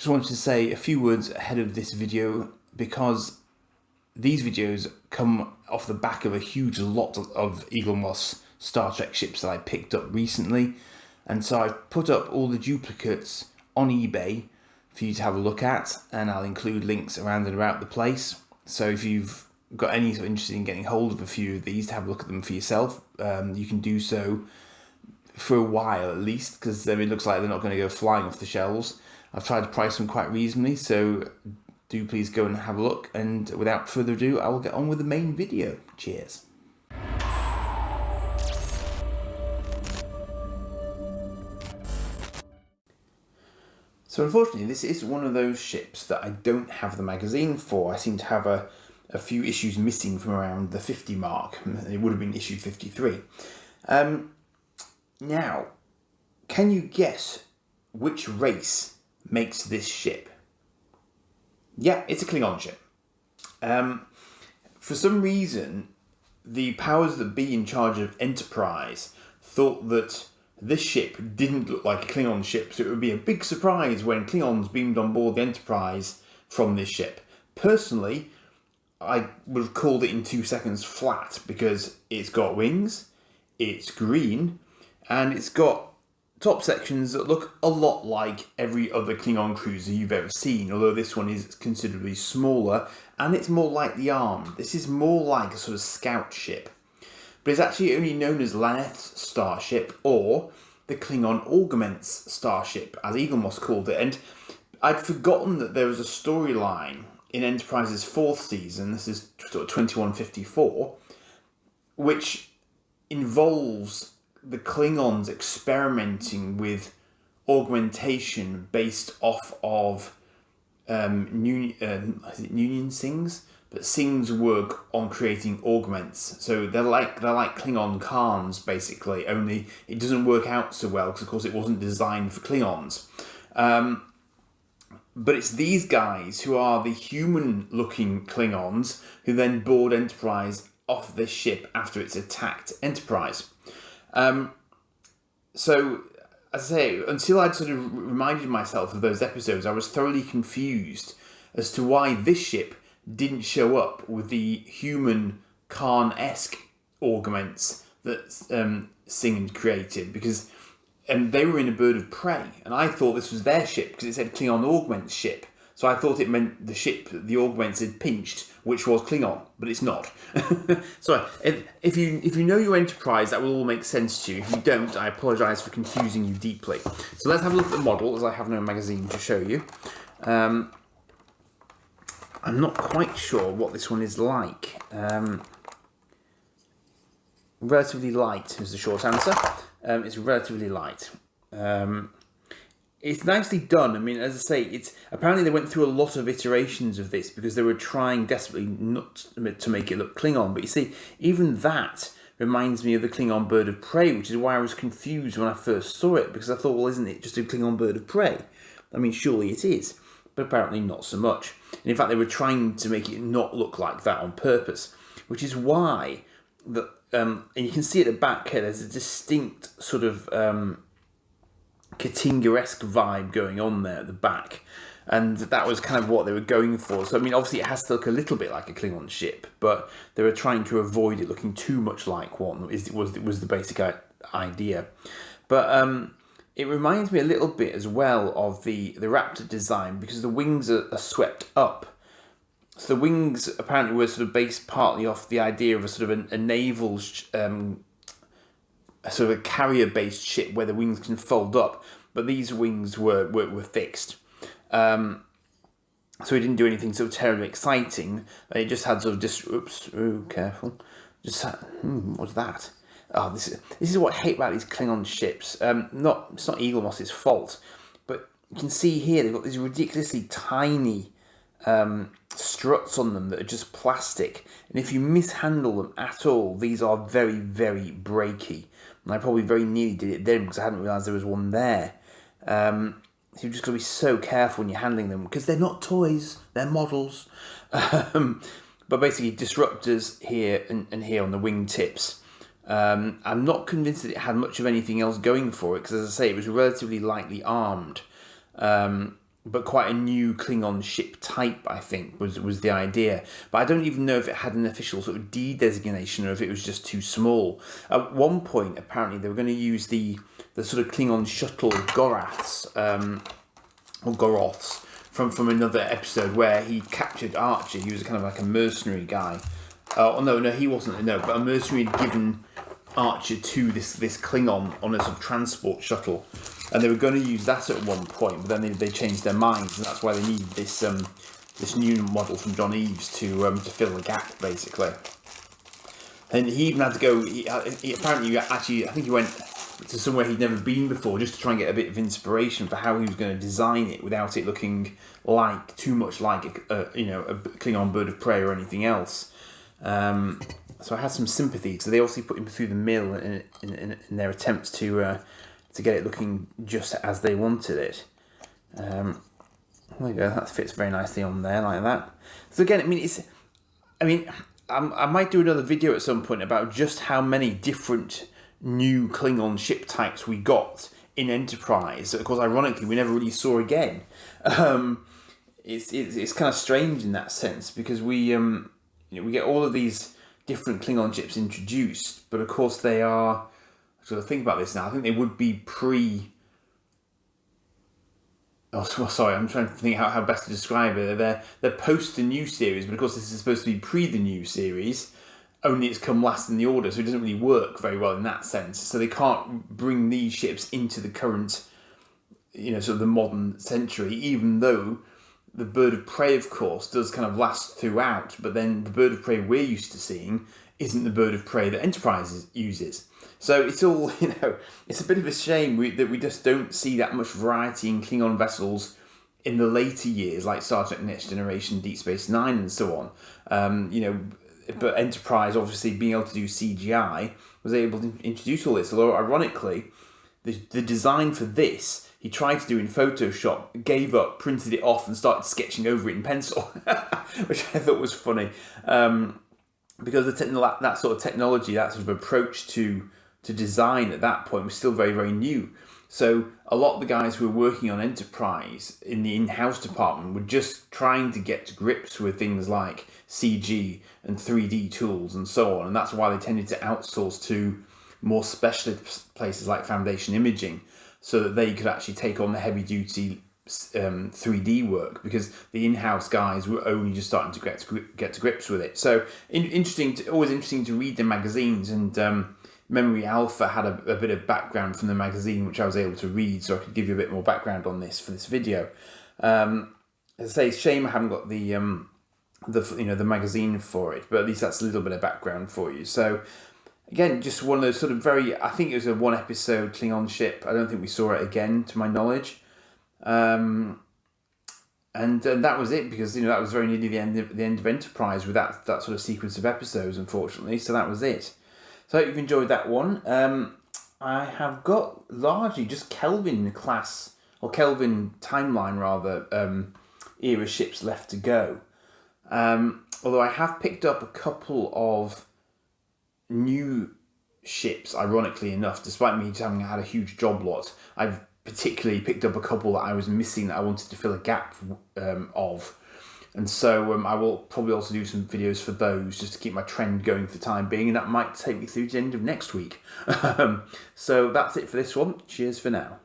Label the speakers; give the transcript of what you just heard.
Speaker 1: just wanted to say a few words ahead of this video because these videos come off the back of a huge lot of Eaglemoss Star Trek ships that I picked up recently. And so I've put up all the duplicates on eBay for you to have a look at, and I'll include links around and about the place. So if you've got any sort of interest in getting hold of a few of these to have a look at them for yourself, you can do so for a while at least, because it looks like they're not going to go flying off the shelves. I've tried to price them quite reasonably, so do please go and have a look. And without further ado, I will get on with the main video. Cheers. So unfortunately, this is one of those ships that I don't have the magazine for. I seem to have a few issues missing from around the 50 mark. It would have been issue 53. Now, can you guess which race makes this ship? Yeah, it's a Klingon ship. For some reason, the powers that be in charge of Enterprise thought that this ship didn't look like a Klingon ship, so it would be a big surprise when Klingons beamed on board the Enterprise from this ship. Personally, I would have called it in 2 seconds flat because it's got wings, it's green, and it's got top sections that look a lot like every other Klingon cruiser you've ever seen, although this one is considerably smaller and it's more lightly armed. This is more like a sort of scout ship. But it's actually only known as Laneth's starship, or the Klingon Augments starship, as Eaglemoss called it. And I'd forgotten that there was a storyline in Enterprise's 4th season, this is sort of 2154, which involves the Klingons experimenting with augmentation based off of Union Sings? But Sing's work on creating augments. So they're like Klingon Khans, basically, only it doesn't work out so well because, of course, it wasn't designed for Klingons. But it's these guys who are the human-looking Klingons who then board Enterprise off this ship after it's attacked Enterprise. So, as I say, until I'd sort of reminded myself of those episodes, I was thoroughly confused as to why this ship didn't show up with the human Khan-esque augments that Singh had created, because they were in a bird of prey, and I thought this was their ship because it said Klingon Augments ship. So I thought it meant the ship that the Augments had pinched, which was Klingon, but it's not. So if you know your Enterprise, that will all make sense to you. If you don't, I apologise for confusing you deeply. So let's have a look at the model, as I have no magazine to show you. I'm not quite sure what this one is like. Relatively light is the short answer. It's relatively light. It's nicely done. I mean, as I say, apparently they went through a lot of iterations of this because they were trying desperately not to make it look Klingon. But you see, even that reminds me of the Klingon bird of prey, which is why I was confused when I first saw it, because I thought, well, isn't it just a Klingon bird of prey? I mean, surely it is, but apparently not so much. And in fact, they were trying to make it not look like that on purpose, which is why and you can see at the back here, there's a distinct sort of Katinga-esque vibe going on there at the back, and that was kind of what they were going for. So I mean, obviously it has to look a little bit like a Klingon ship, but they were trying to avoid it looking too much like one. Was the basic idea. But it reminds me a little bit as well of the Raptor design, because the wings are swept up. So the wings apparently were sort of based partly off the idea of a sort of a naval, a sort of a carrier-based ship where the wings can fold up, but these wings were fixed. So it didn't do anything sort of terribly exciting. It just had sort of careful. What's that? Oh, this is what I hate about these Klingon ships. It's not Eaglemoss's fault, but you can see here they've got these ridiculously tiny struts on them that are just plastic, and if you mishandle them at all, these are very, very breaky. And I probably very nearly did it then because I hadn't realised there was one there. So you've just got to be so careful when you're handling them, because they're not toys, they're models. But basically disruptors here and here on the wingtips. I'm not convinced that it had much of anything else going for it, because as I say, it was relatively lightly armed. but quite a new Klingon ship type, I think, was the idea. But I don't even know if it had an official sort of D-designation or if it was just too small. At one point, apparently, they were going to use the sort of Klingon shuttle Goraths, or Goroths, from another episode where he captured Archer. He was kind of like a mercenary guy. No, he wasn't. No, but a mercenary had given Archer to this Klingon on a sort of transport shuttle, and they were going to use that at one point, but then they changed their minds, and that's why they needed this new model from John Eaves to fill the gap, basically. And he even had to go. He apparently, actually, I think he went to somewhere he'd never been before, just to try and get a bit of inspiration for how he was going to design it without it looking like too much like a Klingon bird of prey or anything else. So I had some sympathy. So they obviously put him through the mill in their attempts to get it looking just as they wanted it. There you go. That fits very nicely on there like that. So again, I might do another video at some point about just how many different new Klingon ship types we got in Enterprise. Of course, ironically, we never really saw again. It's kind of strange in that sense because we get all of these different Klingon ships introduced, but of course they are. So to think about this now, I think they would be pre. Oh, sorry, I'm trying to think how best to describe it. They're post the new series, but of course this is supposed to be pre the new series. Only it's come last in the order, so it doesn't really work very well in that sense. So they can't bring these ships into the current, sort of the modern century, even though the bird of prey, of course, does kind of last throughout. But then the bird of prey we're used to seeing isn't the bird of prey that Enterprise uses. So it's all, it's a bit of a shame that we just don't see that much variety in Klingon vessels in the later years, like Star Trek Next Generation, Deep Space Nine, and so on. But Enterprise, obviously, being able to do CGI, was able to introduce all this. Although, ironically, the design for this, he tried to do in Photoshop, gave up, printed it off, and started sketching over it in pencil, which I thought was funny. Because that sort of technology, that sort of approach to design at that point was still very, very new. So a lot of the guys who were working on Enterprise in the in-house department were just trying to get to grips with things like CG and 3D tools and so on. And that's why they tended to outsource to more specialist places like Foundation Imaging so that they could actually take on the heavy-duty 3D work, because the in-house guys were only just starting to get to grips with it. So always interesting to read the magazines, and Memory Alpha had a bit of background from the magazine which I was able to read, so I could give you a bit more background on this for this video. As I say, it's a shame I haven't got the magazine for it, but at least that's a little bit of background for you. So again, just one of those sort of I think it was a one episode Klingon ship. I don't think we saw it again, to my knowledge. And that was it, because that was very nearly the end of Enterprise with that sort of sequence of episodes, unfortunately. So that was it. So I hope you've enjoyed that one. I have got largely just Kelvin class, or Kelvin timeline rather, era ships left to go. Although I have picked up a couple of new ships, ironically enough, despite me just having had a huge job lot. I've particularly picked up a couple that I was missing that I wanted to fill a gap of. And so I will probably also do some videos for those just to keep my trend going for the time being, and that might take me through to the end of next week. So that's it for this one. Cheers for now.